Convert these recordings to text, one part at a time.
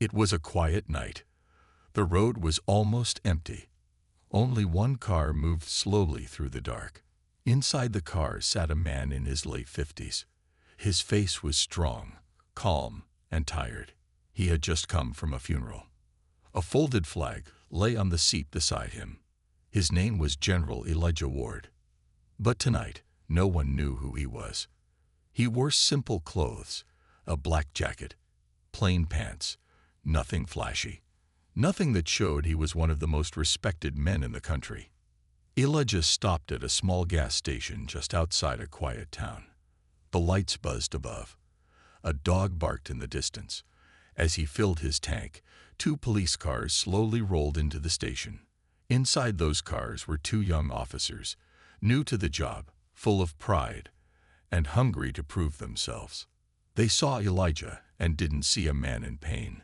It was a quiet night. The road was almost empty. Only one car moved slowly through the dark. Inside the car sat a man in his late 50s. His face was strong, calm, and tired. He had just come from a funeral. A folded flag lay on the seat beside him. His name was General Elijah Ward. But tonight, no one knew who he was. He wore simple clothes, a black jacket, plain pants, nothing flashy, nothing that showed he was one of the most respected men in the country. Elijah stopped at a small gas station just outside a quiet town. The lights buzzed above. A dog barked in the distance. As he filled his tank, 2 police cars slowly rolled into the station. Inside those cars were 2 young officers, new to the job, full of pride, and hungry to prove themselves. They saw Elijah and didn't see a man in pain.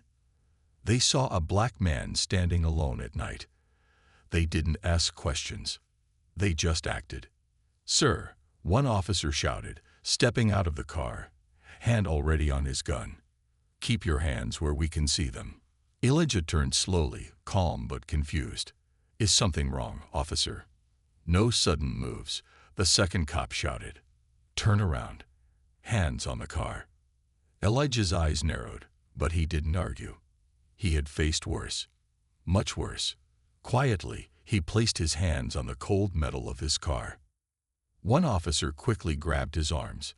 They saw a black man standing alone at night. They didn't ask questions. They just acted. "Sir," one officer shouted, stepping out of the car, hand already on his gun. "Keep your hands where we can see them." Elijah turned slowly, calm but confused. "Is something wrong, officer?" No sudden moves. The second cop shouted, "Turn around." Hands on the car. Elijah's eyes narrowed, but he didn't argue. He had faced worse. Much worse. Quietly, he placed his hands on the cold metal of his car. One officer quickly grabbed his arms,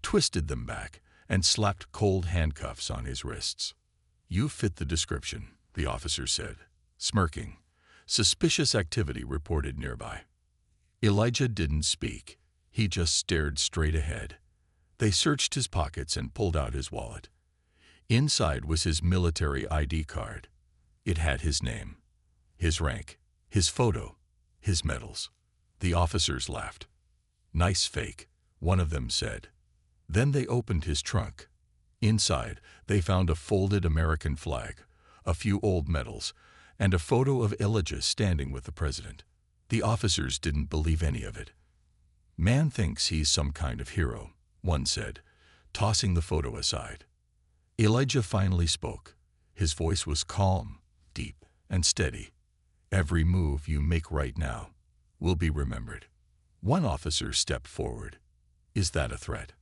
twisted them back, and slapped cold handcuffs on his wrists. "You fit the description," the officer said, smirking. Suspicious activity reported nearby. Elijah didn't speak. He just stared straight ahead. They searched his pockets and pulled out his wallet. Inside was his military ID card. It had his name, his rank, his photo, his medals. The officers laughed. "Nice fake," one of them said. Then they opened his trunk. Inside, they found a folded American flag, a few old medals, and a photo of Elijah standing with the president. The officers didn't believe any of it. "Man thinks he's some kind of hero," one said, tossing the photo aside. Elijah finally spoke. His voice was calm, deep, and steady. "Every move you make right now will be remembered." One officer stepped forward. "Is that a threat?"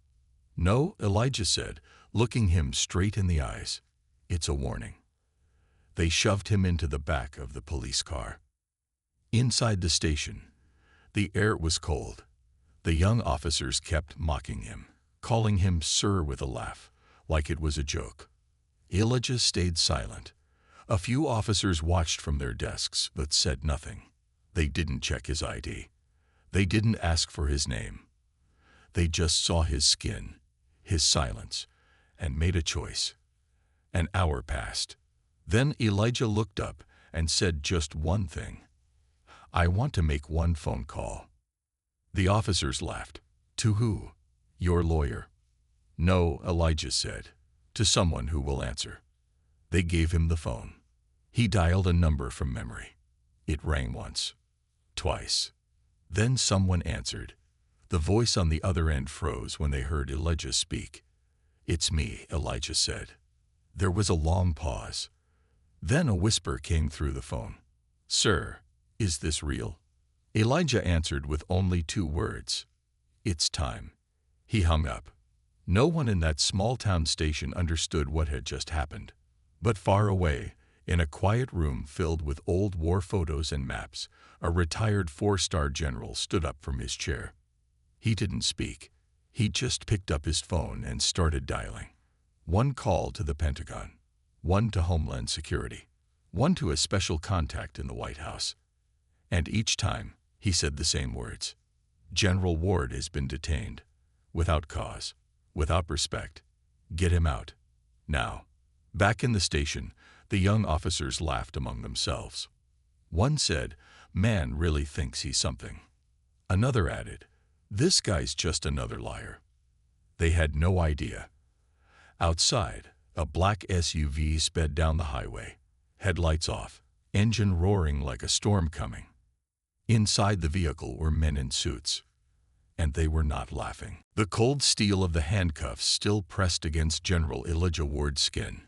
"No," Elijah said, looking him straight in the eyes. "It's a warning." They shoved him into the back of the police car. Inside the station, the air was cold. The young officers kept mocking him, calling him sir with a laugh, like it was a joke. Elijah stayed silent. A few officers watched from their desks but said nothing. They didn't check his ID. They didn't ask for his name. They just saw his skin, his silence, and made a choice. An hour passed. Then Elijah looked up and said just one thing. "I want to make one phone call." The officers laughed. "To who?" "Your lawyer." "No," Elijah said. "To someone who will answer." They gave him the phone. He dialed a number from memory. It rang once, twice. Then someone answered. The voice on the other end froze when they heard Elijah speak. "It's me," Elijah said. There was a long pause. Then a whisper came through the phone. "Sir, is this real?" Elijah answered with only 2 words. "It's time." He hung up. No one in that small-town station understood what had just happened. But far away, in a quiet room filled with old war photos and maps, a retired 4-star general stood up from his chair. He didn't speak. He just picked up his phone and started dialing. One call to the Pentagon, one to Homeland Security, one to a special contact in the White House. And each time, he said the same words. "General Ward has been detained. Without cause. Without respect. Get him out. Now." Back in the station, the young officers laughed among themselves. One said, "Man really thinks he's something." Another added, "This guy's just another liar." They had no idea. Outside, a black SUV sped down the highway, headlights off, engine roaring like a storm coming. Inside the vehicle were men in suits, and they were not laughing. The cold steel of the handcuffs still pressed against General Elijah Ward's skin.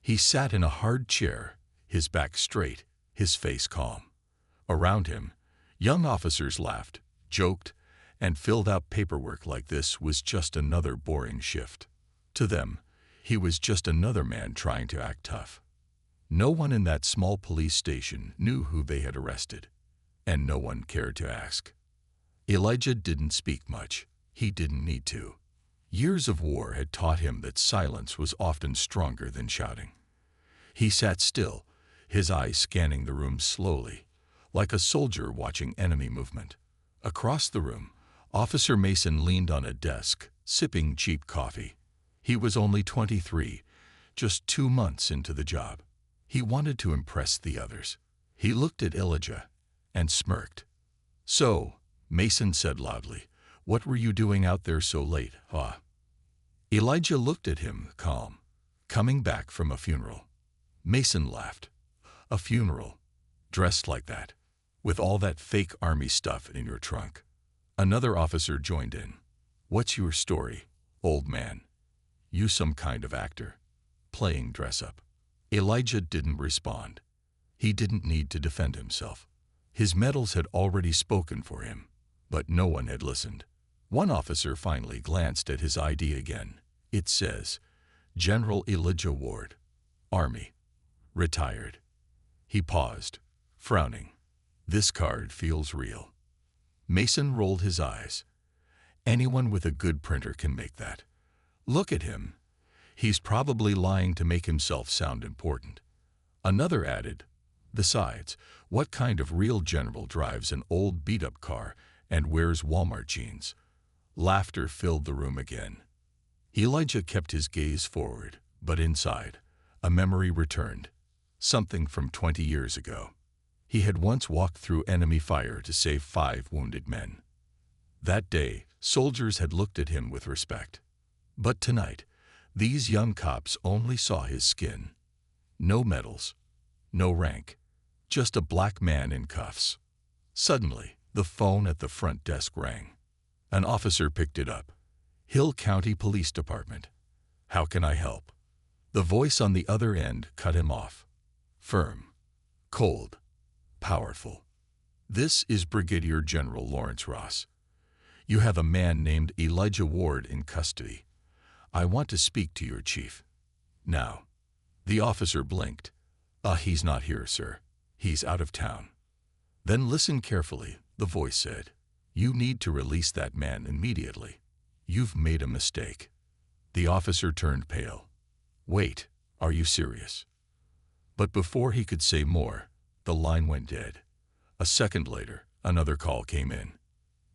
He sat in a hard chair, his back straight, his face calm. Around him, young officers laughed, joked, and filled out paperwork like this was just another boring shift. To them, he was just another man trying to act tough. No one in that small police station knew who they had arrested, and no one cared to ask. Elijah didn't speak much. He didn't need to. Years of war had taught him that silence was often stronger than shouting. He sat still, his eyes scanning the room slowly, like a soldier watching enemy movement. Across the room, Officer Mason leaned on a desk, sipping cheap coffee. He was only 23, just 2 months into the job. He wanted to impress the others. He looked at Elijah and smirked. "So," Mason said loudly, "what were you doing out there so late, huh?" Elijah looked at him, calm. "Coming back from a funeral." Mason laughed. "A funeral? Dressed like that? With all that fake army stuff in your trunk?" Another officer joined in. "What's your story, old man? You some kind of actor? Playing dress-up?" Elijah didn't respond. He didn't need to defend himself. His medals had already spoken for him, but no one had listened. One officer finally glanced at his ID again. It says, General Elijah Ward, Army, retired. He paused, frowning. This card feels real. Mason rolled his eyes. Anyone with a good printer can make that. Look at him. He's probably lying to make himself sound important. Another added, besides, what kind of real general drives an old beat-up car and wears Walmart jeans? Laughter filled the room again. Elijah kept his gaze forward, but inside, a memory returned. Something from 20 years ago. He had once walked through enemy fire to save 5 wounded men. That day, soldiers had looked at him with respect. But tonight, these young cops only saw his skin. No medals, no rank, just a black man in cuffs. Suddenly, the phone at the front desk rang. An officer picked it up. "Hill County Police Department. How can I help?" The voice on the other end cut him off. Firm, cold, powerful. "This is Brigadier General Lawrence Ross. You have a man named Elijah Ward in custody. I want to speak to your chief. Now." The officer blinked. He's not here, sir. He's out of town." "Then listen carefully," the voice said. "You need to release that man immediately. You've made a mistake." The officer turned pale. "Wait, are you serious?" But before he could say more, the line went dead. A second later, another call came in.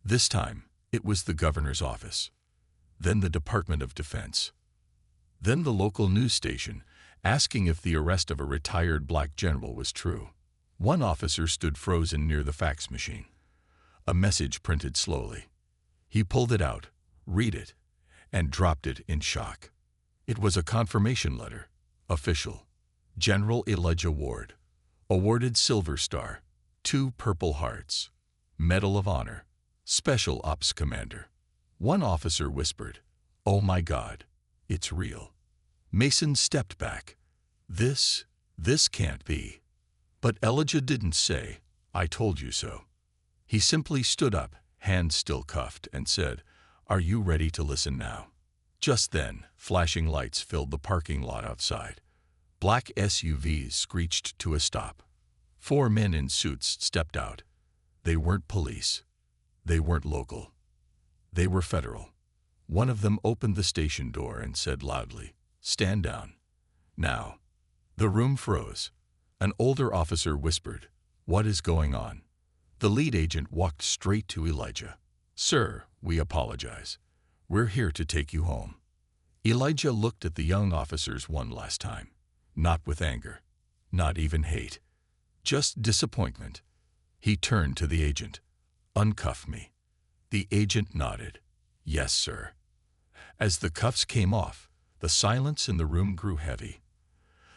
This time, it was the governor's office. Then the Department of Defense. Then the local news station, asking if the arrest of a retired black general was true. One officer stood frozen near the fax machine. A message printed slowly. He pulled it out, read it, and dropped it in shock. It was a confirmation letter, official. General Elijah Ward, awarded Silver Star, 2 Purple Hearts, Medal of Honor, Special Ops Commander. One officer whispered, "Oh my God, it's real." Mason stepped back. This can't be." But Elijah didn't say, "I told you so." He simply stood up, hands still cuffed, and said, "Are you ready to listen now?" Just then, flashing lights filled the parking lot outside. Black SUVs screeched to a stop. 4 men in suits stepped out. They weren't police. They weren't local. They were federal. One of them opened the station door and said loudly, "Stand down. Now." The room froze. An older officer whispered, "What is going on?" The lead agent walked straight to Elijah. "Sir, we apologize. We're here to take you home." Elijah looked at the young officers one last time. Not with anger, not even hate, just disappointment. He turned to the agent. "Uncuff me." The agent nodded. "Yes, sir." As the cuffs came off, the silence in the room grew heavy.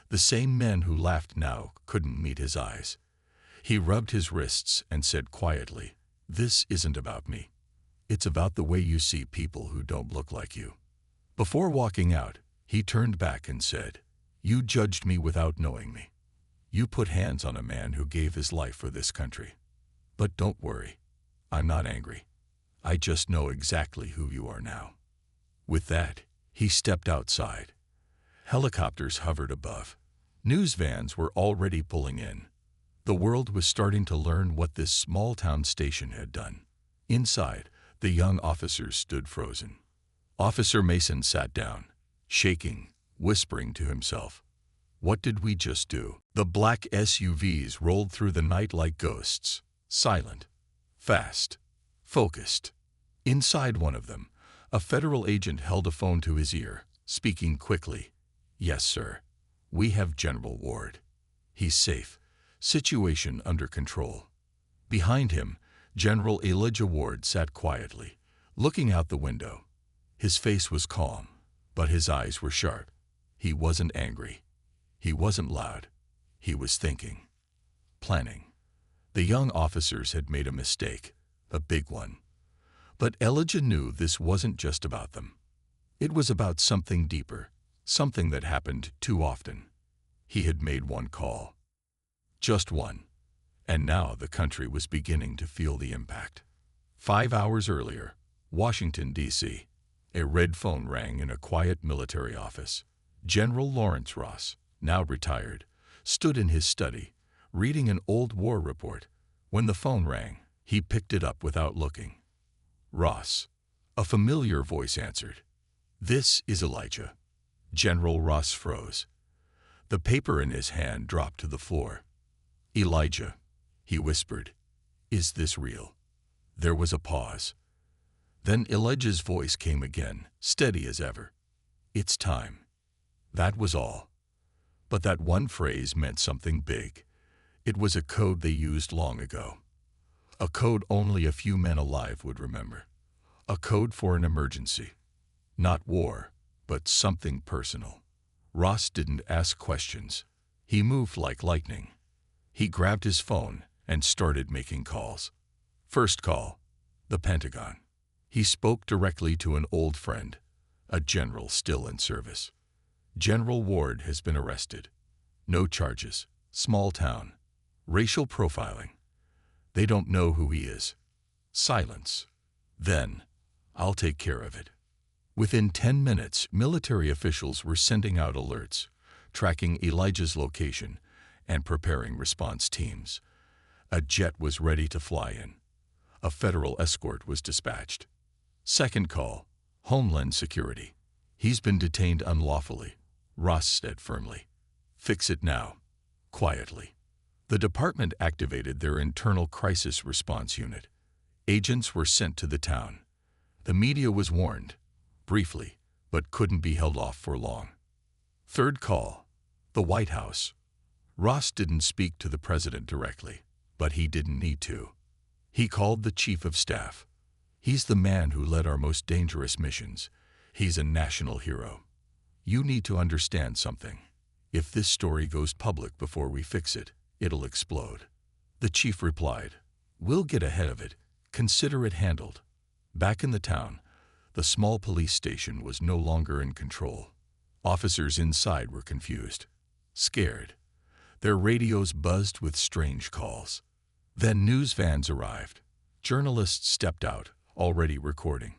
The same men who laughed now couldn't meet his eyes. He rubbed his wrists and said quietly, "This isn't about me. It's about the way you see people who don't look like you." Before walking out, he turned back and said, You judged me without knowing me. You put hands on a man who gave his life for this country. But don't worry, I'm not angry. I just know exactly who you are now." With that, he stepped outside. Helicopters hovered above. News vans were already pulling in. The world was starting to learn what this small-town station had done. Inside, the young officers stood frozen. Officer Mason sat down, shaking, whispering to himself. What did we just do? The black SUVs rolled through the night like ghosts, silent, fast, focused. Inside one of them, a federal agent held a phone to his ear, speaking quickly. "Yes, sir. We have General Ward. He's safe. Situation under control." Behind him, General Elijah Ward sat quietly, looking out the window. His face was calm, but his eyes were sharp. He wasn't angry. He wasn't loud. He was thinking. Planning. The young officers had made a mistake, a big one. But Elijah knew this wasn't just about them. It was about something deeper, something that happened too often. He had made one call. Just one. And now the country was beginning to feel the impact. 5 hours earlier, Washington, D.C., a red phone rang in a quiet military office. General Lawrence Ross, now retired, stood in his study, reading an old war report. When the phone rang, he picked it up without looking. "Ross," a familiar voice answered. "This is Elijah." General Ross froze. The paper in his hand dropped to the floor. "Elijah," he whispered, "is this real?" There was a pause. Then Elijah's voice came again, steady as ever. "It's time." That was all. But that one phrase meant something big. It was a code they used long ago. A code only a few men alive would remember. A code for an emergency. Not war, but something personal. Ross didn't ask questions. He moved like lightning. He grabbed his phone and started making calls. First call, the Pentagon. He spoke directly to an old friend, a general still in service. "General Ward has been arrested. No charges. Small town. Racial profiling. They don't know who he is." Silence. Then, "I'll take care of it." Within 10 minutes, military officials were sending out alerts, tracking Elijah's location, and preparing response teams. A jet was ready to fly in. A federal escort was dispatched. Second call, Homeland Security. "He's been detained unlawfully," Ross said firmly. "Fix it now." Quietly. The department activated their internal crisis response unit. Agents were sent to the town. The media was warned, briefly, but couldn't be held off for long. Third call, the White House. Ross didn't speak to the president directly, but he didn't need to. He called the chief of staff. "He's the man who led our most dangerous missions. He's a national hero. You need to understand something. If this story goes public before we fix it, it'll explode." The chief replied, "We'll get ahead of it. Consider it handled." Back in the town, the small police station was no longer in control. Officers inside were confused, scared. Their radios buzzed with strange calls. Then news vans arrived. Journalists stepped out, already recording.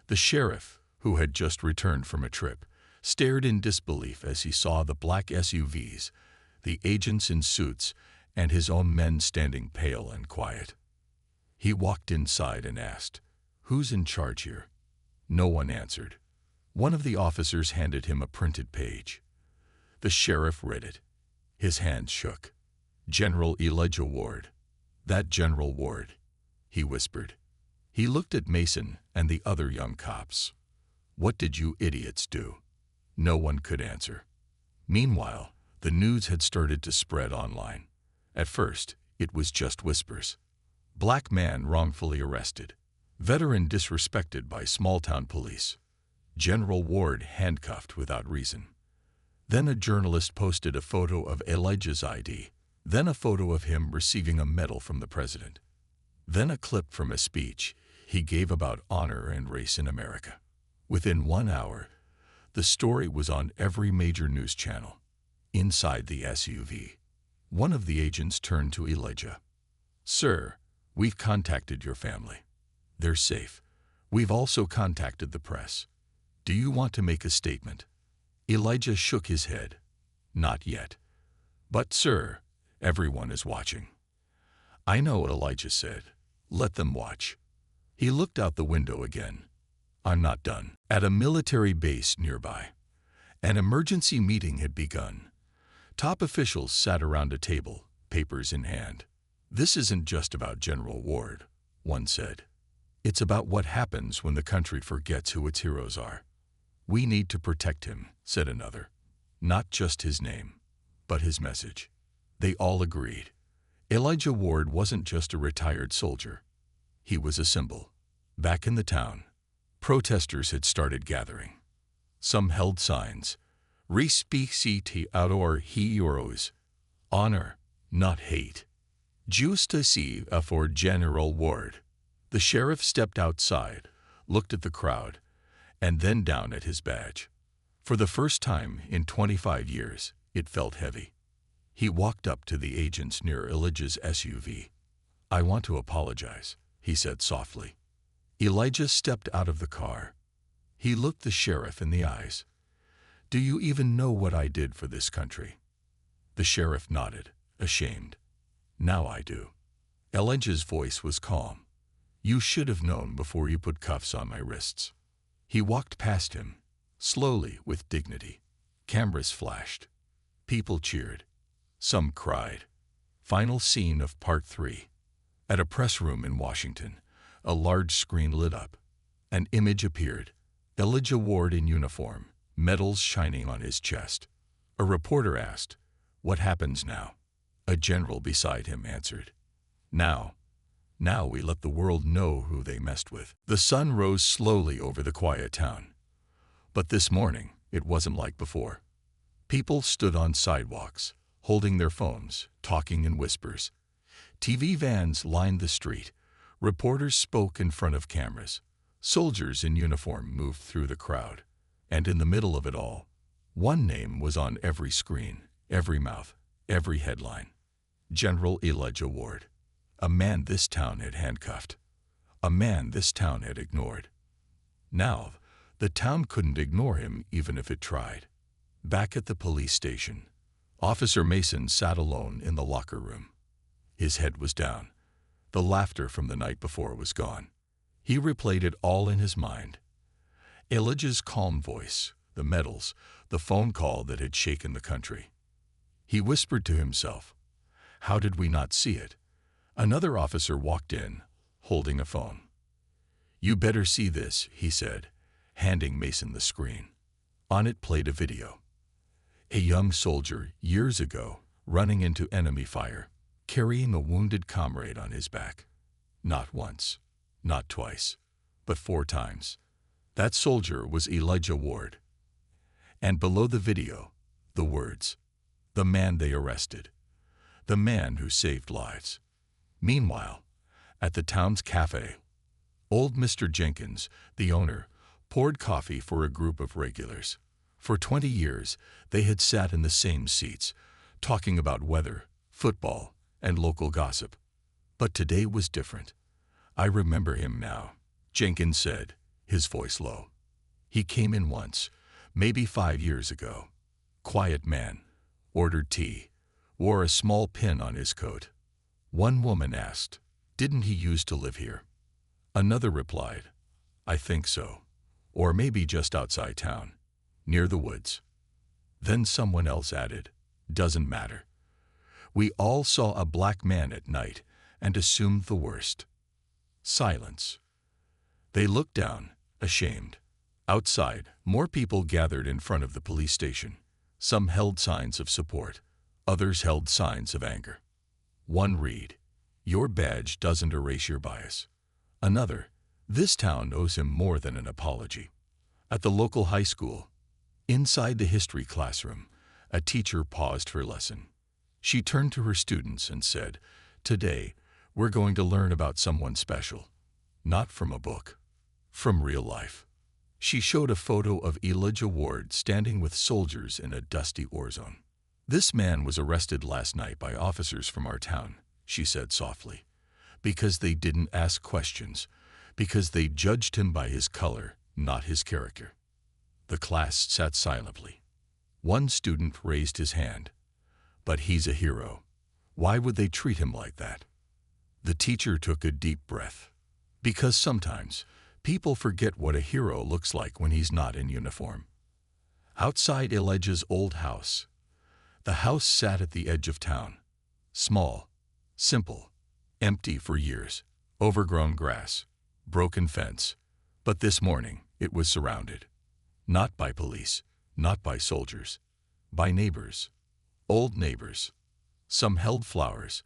The sheriff, who had just returned from a trip, stared in disbelief as he saw the black SUVs, the agents in suits, and his own men standing pale and quiet. He walked inside and asked, "Who's in charge here?" No one answered. One of the officers handed him a printed page. The sheriff read it. His hands shook. "General Elijah Ward." "That General Ward," he whispered. He looked at Mason and the other young cops. "What did you idiots do?" No one could answer. Meanwhile, the news had started to spread online. At first, it was just whispers. Black man wrongfully arrested. Veteran disrespected by small-town police. General Ward handcuffed without reason. Then a journalist posted a photo of Elijah's ID. Then a photo of him receiving a medal from the president. Then a clip from a speech he gave about honor and race in America. Within 1 hour, The story was on every major news channel. Inside the SUV, one of the agents turned to Elijah. "Sir, we've contacted your family. They're safe. We've also contacted the press. Do you want to make a statement?" Elijah shook his head. "Not yet. But, sir, everyone is watching." "I know," Elijah said. "Let them watch." He looked out the window again. "I'm not done." At a military base nearby, an emergency meeting had begun. Top officials sat around a table, papers in hand. "This isn't just about General Ward," one said. "It's about what happens when the country forgets who its heroes are." "We need to protect him," said another. "Not just his name, but his message." They all agreed. Elijah Ward wasn't just a retired soldier. He was a symbol. Back in the town, protesters had started gathering. Some held signs, "Respect our heroes," honor, not hate. "Justice for General Ward." The sheriff stepped outside, looked at the crowd, and then down at his badge. For the first time in 25 years, it felt heavy. He walked up to the agents near Elijah's SUV. "I want to apologize," he said softly. Elijah stepped out of the car. He looked the sheriff in the eyes. "Do you even know what I did for this country?" The sheriff nodded, ashamed. "Now I do." Elijah's voice was calm. "You should have known before you put cuffs on my wrists." He walked past him, slowly, with dignity. Cameras flashed. People cheered. Some cried. Final scene of Part 3. At a press room in Washington, a large screen lit up. An image appeared. Elijah Ward in uniform, medals shining on his chest. A reporter asked, "What happens now?" A general beside him answered, Now we let the world know who they messed with." The sun rose slowly over the quiet town. But this morning, it wasn't like before. People stood on sidewalks, holding their phones, talking in whispers. TV vans lined the street. Reporters spoke in front of cameras. Soldiers in uniform moved through the crowd. And in the middle of it all, one name was on every screen, every mouth, every headline. General Elijah Ward. A man this town had handcuffed. A man this town had ignored. Now, the town couldn't ignore him even if it tried. Back at the police station, Officer Mason sat alone in the locker room. His head was down. The laughter from the night before was gone. He replayed it all in his mind. Elijah's calm voice, the medals, the phone call that had shaken the country. He whispered to himself, "How did we not see it?" Another officer walked in, holding a phone. "You better see this," he said, handing Mason the screen. On it played a video. A young soldier, years ago, running into enemy fire, carrying a wounded comrade on his back. Not once, not twice, but 4 times. That soldier was Elijah Ward. And below the video, the words, "The man they arrested. The man who saved lives." Meanwhile, at the town's cafe, old Mr. Jenkins, the owner, poured coffee for a group of regulars. For 20 years, they had sat in the same seats, talking about weather, football, and local gossip. But today was different. "I remember him now," Jenkins said, his voice low. "He came in once, maybe 5 years ago. Quiet man, ordered tea, wore a small pin on his coat. One woman asked, 'Didn't he used to live here?' Another replied, 'I think so. Or maybe just outside town, near the woods.' Then someone else added, 'Doesn't matter. We all saw a black man at night and assumed the worst.' Silence. They looked down, ashamed. Outside, more people gathered in front of the police station. Some held signs of support. Others held signs of anger. One read, 'Your badge doesn't erase your bias.' Another, 'This town owes him more than an apology.' At the local high school, inside the history classroom, a teacher paused her lesson. She turned to her students and said, 'Today, we're going to learn about someone special. Not from a book, from real life.' She showed a photo of Elijah Ward standing with soldiers in a dusty war zone. "This man was arrested last night by officers from our town," she said softly, "because they didn't ask questions, because they judged him by his color, not his character." The class sat silently. One student raised his hand. "But he's a hero. Why would they treat him like that?" The teacher took a deep breath. "Because sometimes people forget what a hero looks like when he's not in uniform." Outside Elijah's old house, the house sat at the edge of town. Small, simple, empty for years, overgrown grass, broken fence. But this morning it was surrounded. Not by police, not by soldiers, by neighbors, old neighbors. Some held flowers,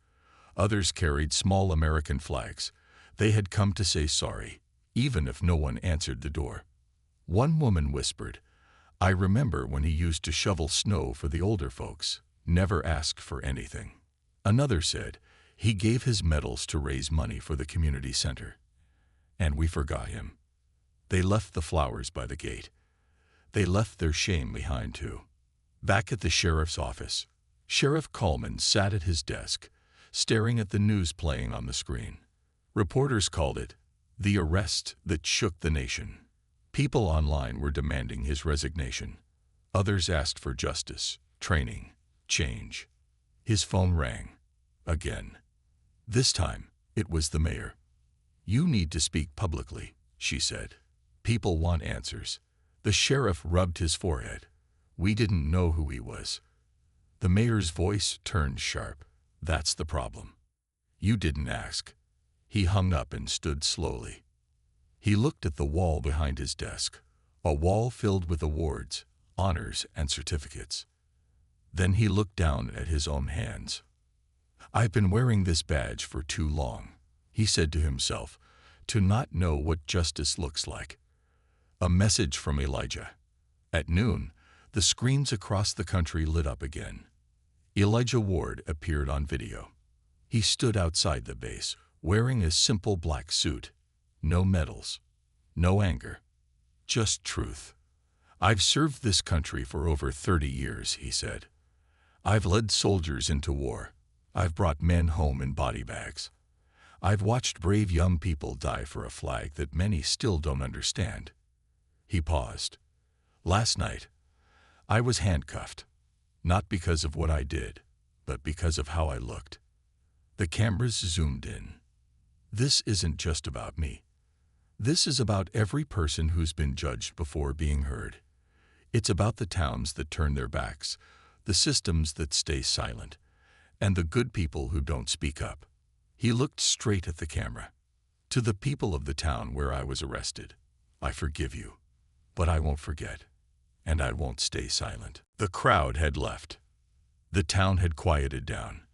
others carried small American flags. They had come to say sorry, even if no one answered the door. One woman whispered, "I remember when he used to shovel snow for the older folks, never asked for anything." Another said, "He gave his medals to raise money for the community center. And we forgot him." They left the flowers by the gate. They left their shame behind too. Back at the sheriff's office, Sheriff Coleman sat at his desk, staring at the news playing on the screen. Reporters called it the arrest that shook the nation. People online were demanding his resignation. Others asked for justice, training, change. His phone rang. Again. This time, it was the mayor. "You need to speak publicly," she said. "People want answers." The sheriff rubbed his forehead. "We didn't know who he was." The mayor's voice turned sharp. "That's the problem. You didn't ask." He hung up and stood slowly. He looked at the wall behind his desk, a wall filled with awards, honors, and certificates. Then he looked down at his own hands. "I've been wearing this badge for too long," he said to himself, "to not know what justice looks like." A message from Elijah. At noon, the screens across the country lit up again. Elijah Ward appeared on video. He stood outside the base, wearing a simple black suit. No medals, no anger, just truth. "I've served this country for over 30 years, he said. "I've led soldiers into war. I've brought men home in body bags. I've watched brave young people die for a flag that many still don't understand." He paused. "Last night, I was handcuffed, not because of what I did, but because of how I looked." The cameras zoomed in. "This isn't just about me. This is about every person who's been judged before being heard. It's about the towns that turn their backs, the systems that stay silent, and the good people who don't speak up." He looked straight at the camera. "To the people of the town where I was arrested, I forgive you, but I won't forget, and I won't stay silent." The crowd had left. The town had quieted down.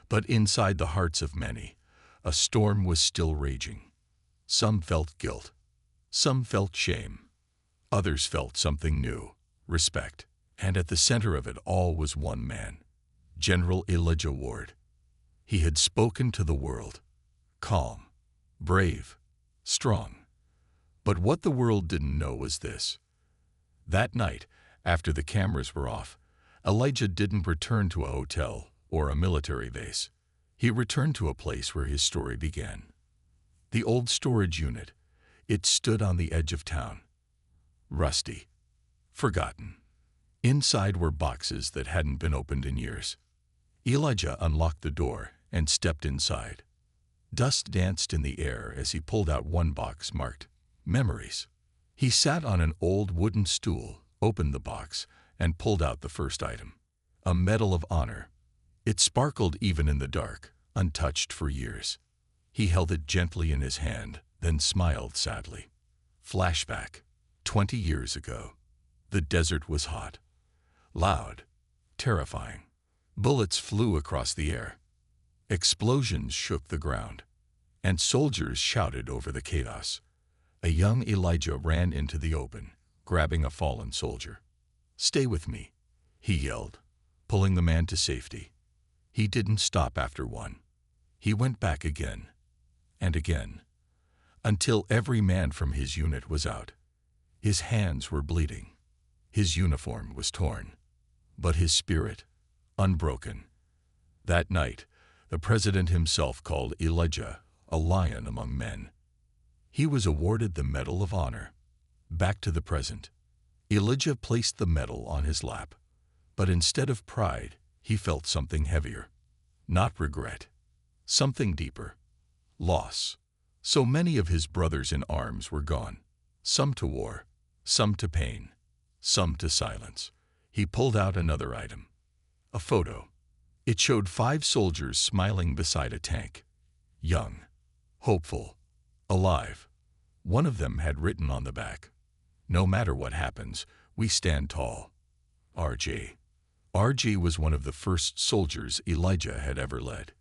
But inside the hearts of many, a storm was still raging. Some felt guilt. Some felt shame. Others felt something new, respect. And at the center of it all was one man, General Elijah Ward. He had spoken to the world, calm, brave, strong. But what the world didn't know was this. That night, after the cameras were off, Elijah didn't return to a hotel or a military base. He returned to a place where his story began. The old storage unit. It stood on the edge of town. Rusty. Forgotten. Inside were boxes that hadn't been opened in years. Elijah unlocked the door and stepped inside. Dust danced in the air as he pulled out one box marked Memories. He sat on an old wooden stool, opened the box, and pulled out the first item. A Medal of Honor. It sparkled even in the dark, untouched for years. He held it gently in his hand, then smiled sadly. Flashback. 20 years ago. The desert was hot, loud, terrifying. Bullets flew across the air. Explosions shook the ground, and soldiers shouted over the chaos. A young Elijah ran into the open, grabbing a fallen soldier. "Stay with me," he yelled, pulling the man to safety. He didn't stop after one. He went back again, and again, until every man from his unit was out. His hands were bleeding. His uniform was torn. But his spirit, unbroken. That night, the president himself called Elijah a lion among men. He was awarded the Medal of Honor. Back to the present. Elijah placed the medal on his lap. But instead of pride, he felt something heavier. Not regret. Something deeper. Loss. So many of his brothers in arms were gone. Some to war, some to pain, some to silence. He pulled out another item. A photo. It showed 5 soldiers smiling beside a tank. Young. Hopeful. Alive. One of them had written on the back, "No matter what happens, we stand tall." RG. RG was one of the first soldiers Elijah had ever led.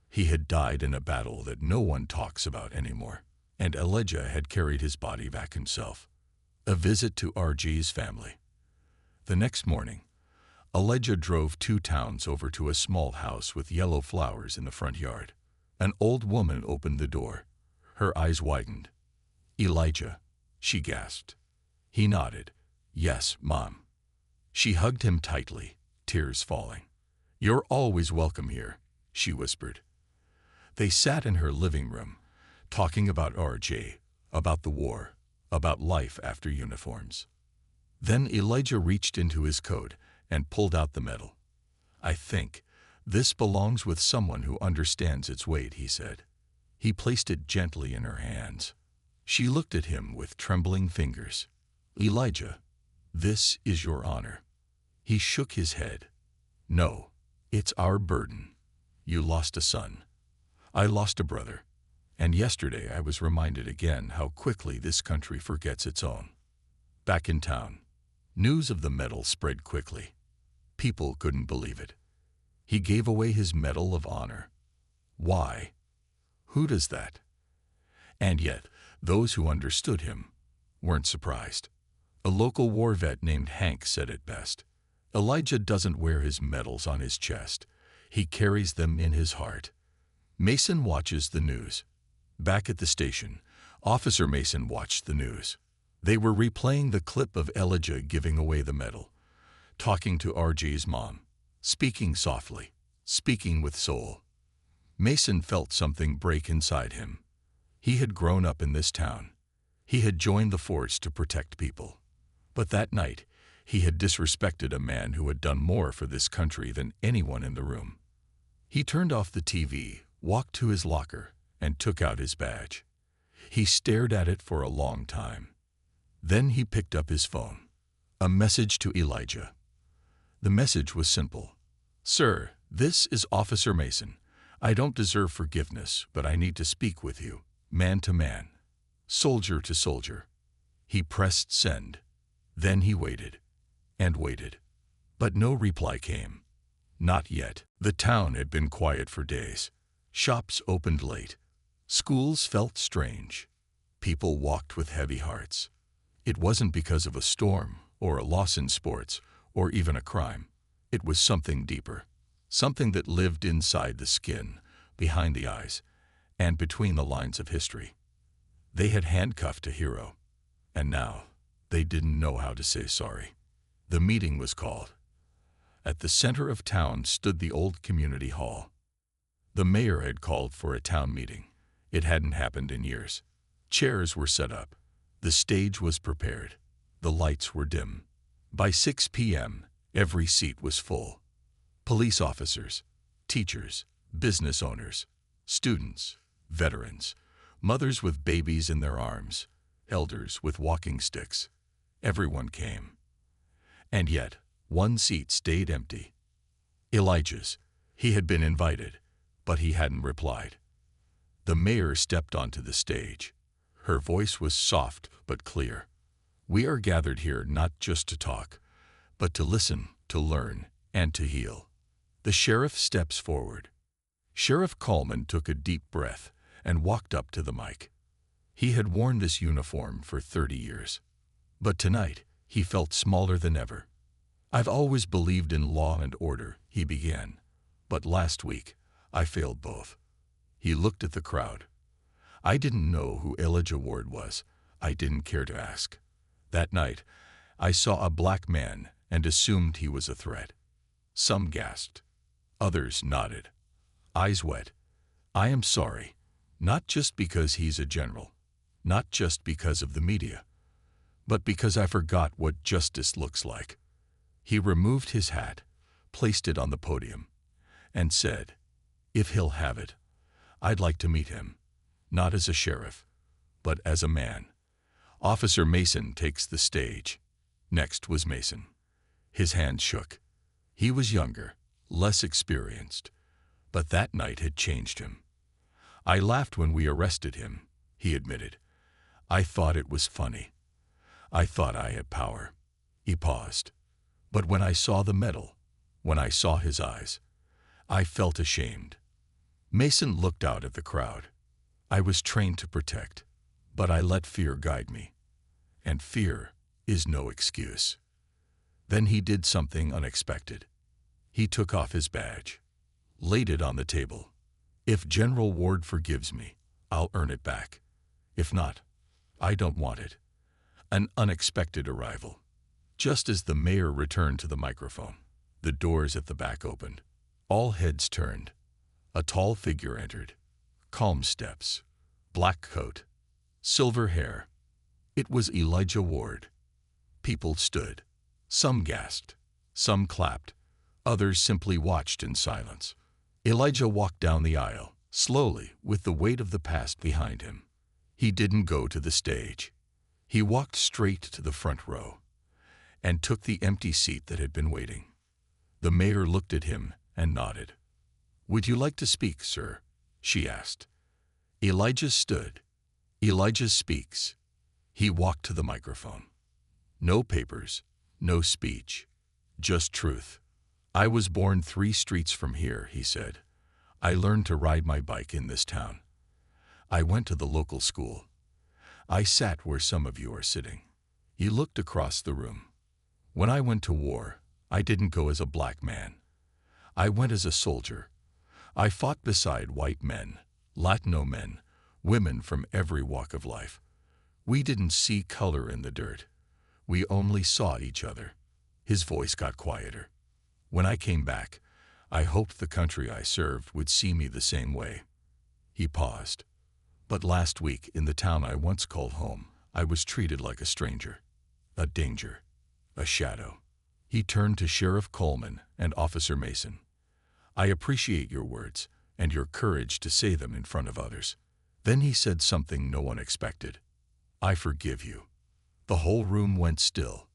He had died in a battle that no one talks about anymore, and Elijah had carried his body back himself. A visit to RG's family. The next morning, Elijah drove 2 towns over to a small house with yellow flowers in the front yard. An old woman opened the door. Her eyes widened. "Elijah," she gasped. He nodded. "Yes, Mom." She hugged him tightly, tears falling. "You're always welcome here," she whispered. They sat in her living room, talking about RJ, about the war, about life after uniforms. Then Elijah reached into his coat and pulled out the medal. "I think this belongs with someone who understands its weight," he said. He placed it gently in her hands. She looked at him with trembling fingers. "Elijah, this is your honor." He shook his head. "No, it's our burden. You lost a son. I lost a brother. And yesterday I was reminded again how quickly this country forgets its own." Back in town, news of the medal spread quickly. People couldn't believe it. He gave away his Medal of Honor. Why? Who does that? And yet, those who understood him weren't surprised. A local war vet named Hank said it best. "Elijah doesn't wear his medals on his chest. He carries them in his heart." Mason watches the news. Back at the station, Officer Mason watched the news. They were replaying the clip of Elijah giving away the medal, talking to RG's mom, speaking softly, speaking with soul. Mason felt something break inside him. He had grown up in this town. He had joined the force to protect people. But that night, he had disrespected a man who had done more for this country than anyone in the room. He turned off the TV, walked to his locker, and took out his badge. He stared at it for a long time. Then he picked up his phone. A message to Elijah. The message was simple. "Sir, this is Officer Mason. I don't deserve forgiveness, but I need to speak with you, man to man, soldier to soldier." He pressed send. Then he waited and waited. But no reply came. Not yet. The town had been quiet for days. Shops opened late. Schools felt strange. People walked with heavy hearts. It wasn't because of a storm or a loss in sports or even a crime. It was something deeper, something that lived inside the skin, behind the eyes, and between the lines of history. They had handcuffed a hero, and now they didn't know how to say sorry. The meeting was called. At the center of town stood the old community hall. The mayor had called for a town meeting. It hadn't happened in years. Chairs were set up. The stage was prepared. The lights were dim. By 6 p.m., every seat was full. Police officers, teachers, business owners, students, veterans, mothers with babies in their arms, elders with walking sticks. Everyone came. And yet, one seat stayed empty. Elijah's. He had been invited, but he hadn't replied. The mayor stepped onto the stage. Her voice was soft but clear. "We are gathered here not just to talk, but to listen, to learn, and to heal." The sheriff steps forward. Sheriff Coleman took a deep breath and walked up to the mic. He had worn this uniform for 30 years. But tonight, he felt smaller than ever. "I've always believed in law and order," he began. "But last week, I failed both." He looked at the crowd. "I didn't know who Elijah Ward was. I didn't care to ask. That night, I saw a black man and assumed he was a threat. Some gasped. Others nodded, eyes wet. I am sorry, not just because he's a general, not just because of the media, but because I forgot what justice looks like. He removed his hat, placed it on the podium, and said, "If he'll have it, I'd like to meet him, not as a sheriff, but as a man." Officer Mason takes the stage. Next was Mason. His hand shook. He was younger, less experienced, but that night had changed him. "I laughed when we arrested him," he admitted. "I thought it was funny. I thought I had power." He paused. "But when I saw the medal, when I saw his eyes, I felt ashamed." Mason looked out at the crowd. "I was trained to protect, but I let fear guide me. And fear is no excuse." Then he did something unexpected. He took off his badge, laid it on the table. "If General Ward forgives me, I'll earn it back. If not, I don't want it." An unexpected arrival. Just as the mayor returned to the microphone, the doors at the back opened. All heads turned. A tall figure entered. Calm steps, black coat, silver hair. It was Elijah Ward. People stood. Some gasped, some clapped, others simply watched in silence. Elijah walked down the aisle, slowly, with the weight of the past behind him. He didn't go to the stage. He walked straight to the front row and took the empty seat that had been waiting. The mayor looked at him and nodded. "Would you like to speak, sir?" she asked. Elijah stood. "Elijah speaks." He walked to the microphone. No papers, no speech, just truth. "I was born 3 streets from here," he said. "I learned to ride my bike in this town. I went to the local school. I sat where some of you are sitting." He looked across the room. "When I went to war, I didn't go as a black man. I went as a soldier. I fought beside white men, Latino men, women from every walk of life. We didn't see color in the dirt. We only saw each other." His voice got quieter. "When I came back, I hoped the country I served would see me the same way." He paused. "But last week, in the town I once called home, I was treated like a stranger, a danger, a shadow." He turned to Sheriff Coleman and Officer Mason. "I appreciate your words and your courage to say them in front of others." Then he said something no one expected. "I forgive you." The whole room went still.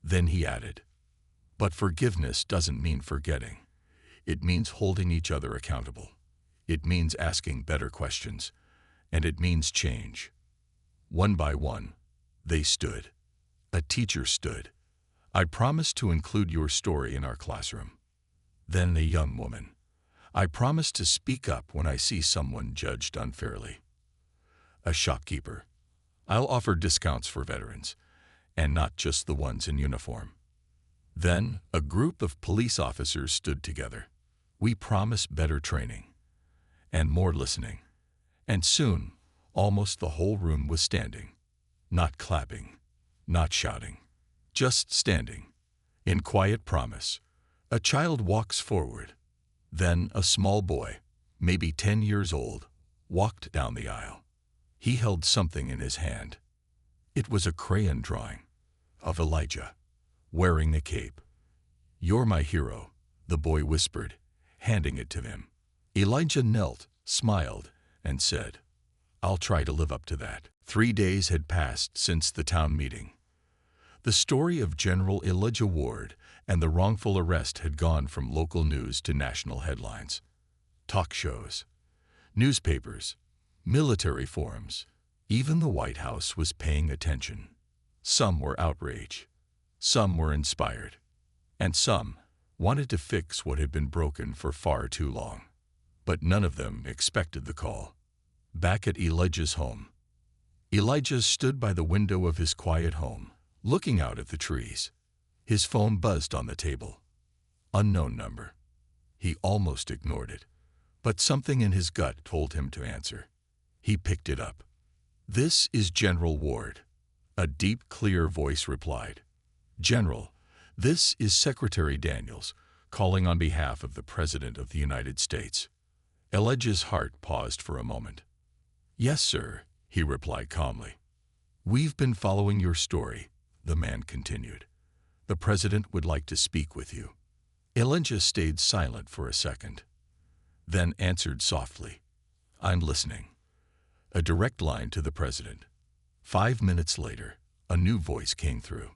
Then he added, "But forgiveness doesn't mean forgetting. It means holding each other accountable. It means asking better questions. And it means change." One by one, they stood. A teacher stood. "I promise to include your story in our classroom." Then a young woman. "I promise to speak up when I see someone judged unfairly." A shopkeeper. "I'll offer discounts for veterans, and not just the ones in uniform." Then a group of police officers stood together. "We promise better training and more listening." And soon, almost the whole room was standing, not clapping, not shouting, just standing, in quiet promise. A child walks forward. Then a small boy, maybe 10 years old, walked down the aisle. He held something in his hand. It was a crayon drawing of Elijah, wearing the cape. "You're my hero," the boy whispered, handing it to him. Elijah knelt, smiled, and said, "I'll try to live up to that." 3 days had passed since the town meeting. The story of General Elijah Ward and the wrongful arrest had gone from local news to national headlines. Talk shows, newspapers, military forums, even the White House was paying attention. Some were outraged, some were inspired, and some wanted to fix what had been broken for far too long. But none of them expected the call. Back at Elijah's home, Elijah stood by the window of his quiet home, looking out at the trees. His phone buzzed on the table. Unknown number. He almost ignored it, but something in his gut told him to answer. He picked it up. "This is General Ward. A deep, clear voice replied, "General, this is Secretary Daniels, calling on behalf of the President of the United States." Elijah's heart paused for a moment. "Yes, sir," he replied calmly. "We've been following your story," the man continued. "The President would like to speak with you." Elijah stayed silent for a second, then answered softly, "I'm listening." A direct line to the President. 5 minutes later, a new voice came through.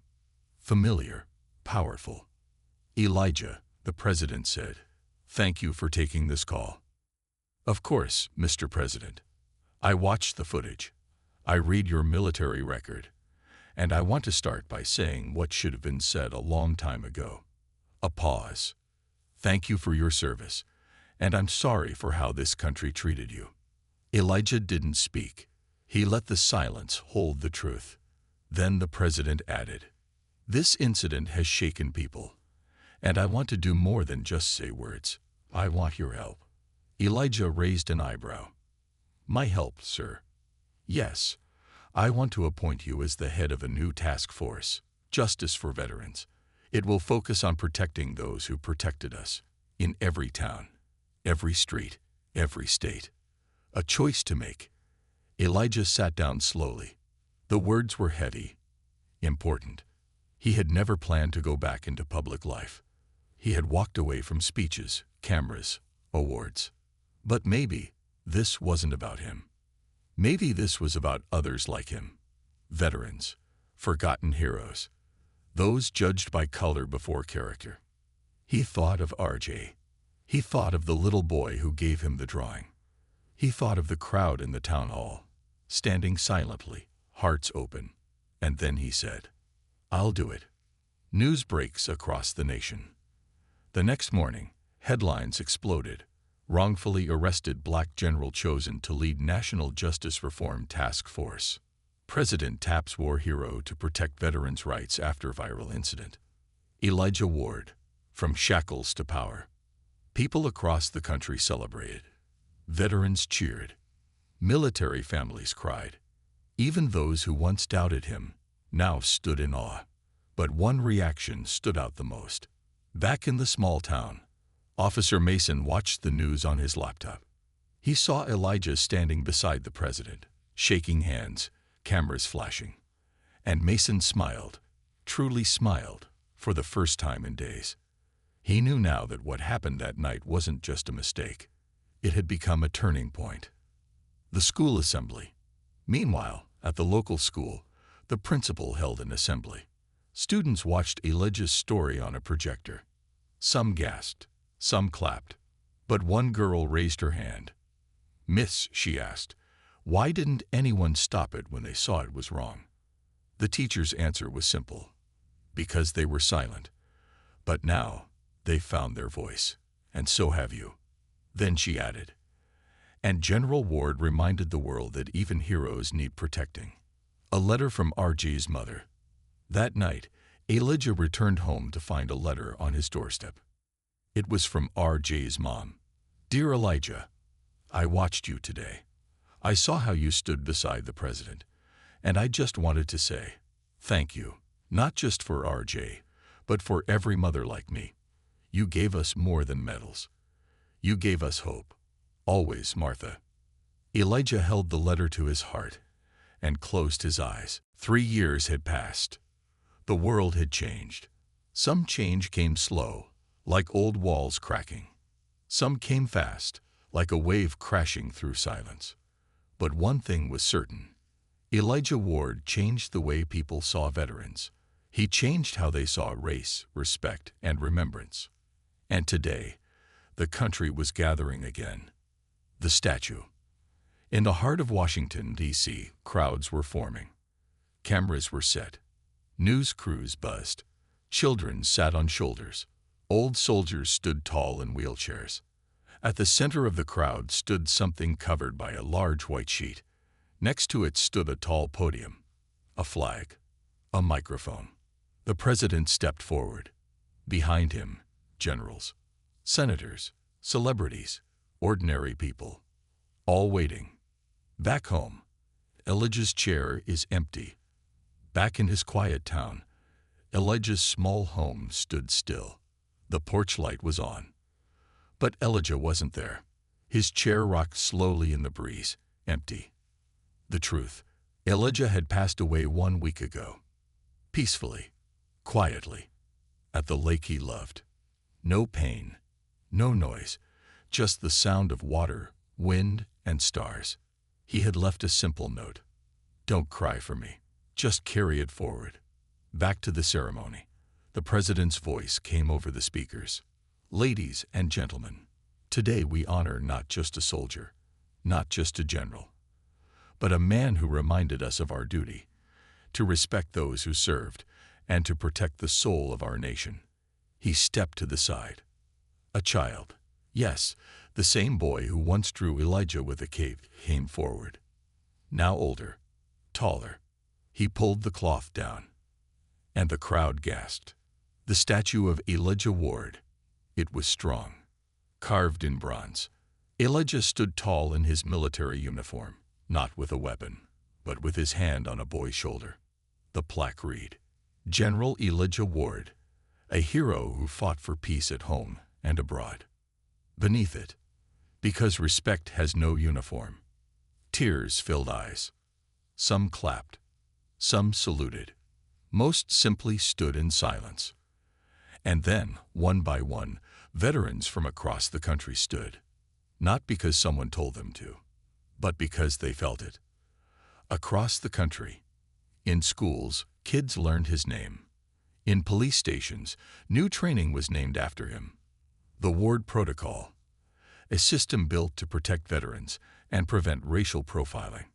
Familiar, powerful. "Elijah," the President said, "thank you for taking this call." "Of course, Mr. President. I watched the footage. I read your military record. And I want to start by saying what should have been said a long time ago." A pause. "Thank you for your service, and I'm sorry for how this country treated you." Elijah didn't speak. He let the silence hold the truth. Then the President added, "This incident has shaken people, and I want to do more than just say words. I want your help." Elijah raised an eyebrow. "My help, sir?" "Yes. I want to appoint you as the head of a new task force, Justice for Veterans. It will focus on protecting those who protected us, in every town, every street, every state. A choice to make." Elijah sat down slowly. The words were heavy, important. He had never planned to go back into public life. He had walked away from speeches, cameras, awards. But maybe this wasn't about him. Maybe this was about others like him. Veterans, forgotten heroes, those judged by color before character. He thought of RJ. He thought of the little boy who gave him the drawing. He thought of the crowd in the town hall, standing silently, hearts open. And then he said, "I'll do it." News breaks across the nation. The next morning, headlines exploded. Wrongfully arrested black general chosen to lead National Justice Reform Task Force. President taps war hero to protect veterans' rights after viral incident. Elijah Ward, from shackles to power. People across the country celebrated. Veterans cheered. Military families cried. Even those who once doubted him now stood in awe. But one reaction stood out the most. Back in the small town, Officer Mason watched the news on his laptop. He saw Elijah standing beside the President, shaking hands, cameras flashing. And Mason smiled, truly smiled, for the first time in days. He knew now that what happened that night wasn't just a mistake. It had become a turning point. The school assembly. Meanwhile, at the local school, the principal held an assembly. Students watched Elijah's story on a projector. Some gasped, some clapped, but one girl raised her hand. "Miss," she asked, "why didn't anyone stop it when they saw it was wrong?" The teacher's answer was simple. Because they were silent. But now, they found their voice, and so have you. Then she added, "And General Ward reminded the world that even heroes need protecting." A letter from RG's mother. That night, Elijah returned home to find a letter on his doorstep. It was from RJ's mom. "Dear Elijah, I watched you today. I saw how you stood beside the President, and I just wanted to say thank you, not just for RJ, but for every mother like me. You gave us more than medals. You gave us hope. Always, Martha." Elijah held the letter to his heart and closed his eyes. 3 years had passed. The world had changed. Some change came slow, like old walls cracking. Some came fast, like a wave crashing through silence. But one thing was certain. Elijah Ward changed the way people saw veterans. He changed how they saw race, respect, and remembrance. And today, the country was gathering again. The statue. In the heart of Washington, D.C., crowds were forming. Cameras were set. News crews buzzed. Children sat on shoulders. Old soldiers stood tall in wheelchairs. At the center of the crowd stood something covered by a large white sheet. Next to it stood a tall podium, a flag, a microphone. The President stepped forward. Behind him, generals, senators, celebrities, ordinary people, all waiting. Back home, Elijah's chair is empty. Back in his quiet town, Elijah's small home stood still. The porch light was on. But Elijah wasn't there. His chair rocked slowly in the breeze, empty. The truth, Elijah had passed away 1 week ago. Peacefully, quietly, at the lake he loved. No pain, no noise, just the sound of water, wind, and stars. He had left a simple note. Don't cry for me. Just carry it forward. Back to the ceremony. The president's voice came over the speakers. Ladies and gentlemen, today we honor not just a soldier, not just a general, but a man who reminded us of our duty, to respect those who served, and to protect the soul of our nation. He stepped to the side. A child, yes, the same boy who once drew Elijah with a cape, came forward. Now older, taller, he pulled the cloth down, and the crowd gasped. The statue of Elijah Ward. It was strong, carved in bronze. Elijah stood tall in his military uniform, not with a weapon, but with his hand on a boy's shoulder. The plaque read, General Elijah Ward, a hero who fought for peace at home and abroad. Beneath it, because respect has no uniform, tears filled eyes. Some clapped, some saluted. Most simply stood in silence. And then, one by one, veterans from across the country stood, not because someone told them to, but because they felt it. Across the country, in schools, kids learned his name. In police stations, new training was named after him. The Ward Protocol, a system built to protect veterans and prevent racial profiling.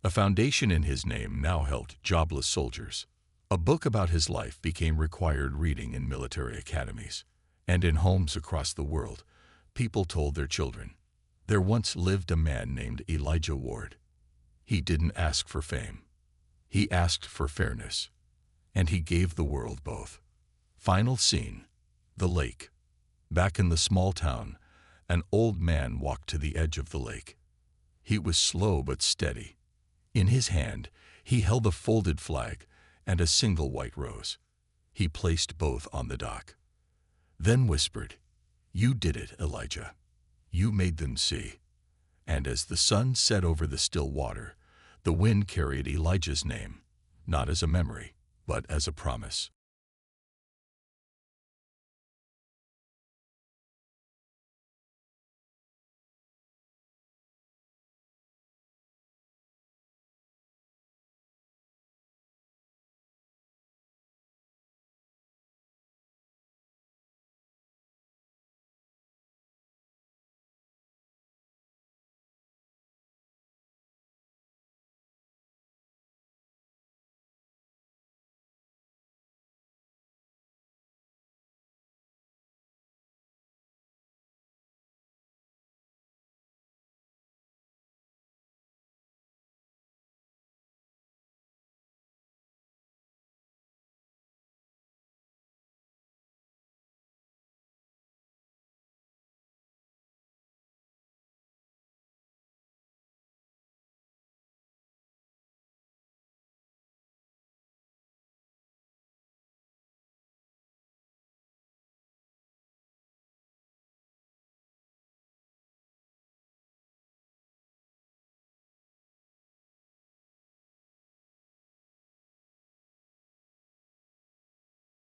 A foundation in his name now helped jobless soldiers. A book about his life became required reading in military academies. And in homes across the world, people told their children, there once lived a man named Elijah Ward. He didn't ask for fame. He asked for fairness. And he gave the world both. Final scene, the lake. Back in the small town, an old man walked to the edge of the lake. He was slow but steady. In his hand, he held a folded flag and a single white rose. He placed both on the dock. Then whispered, You did it, Elijah. You made them see. And as the sun set over the still water, the wind carried Elijah's name, not as a memory, but as a promise.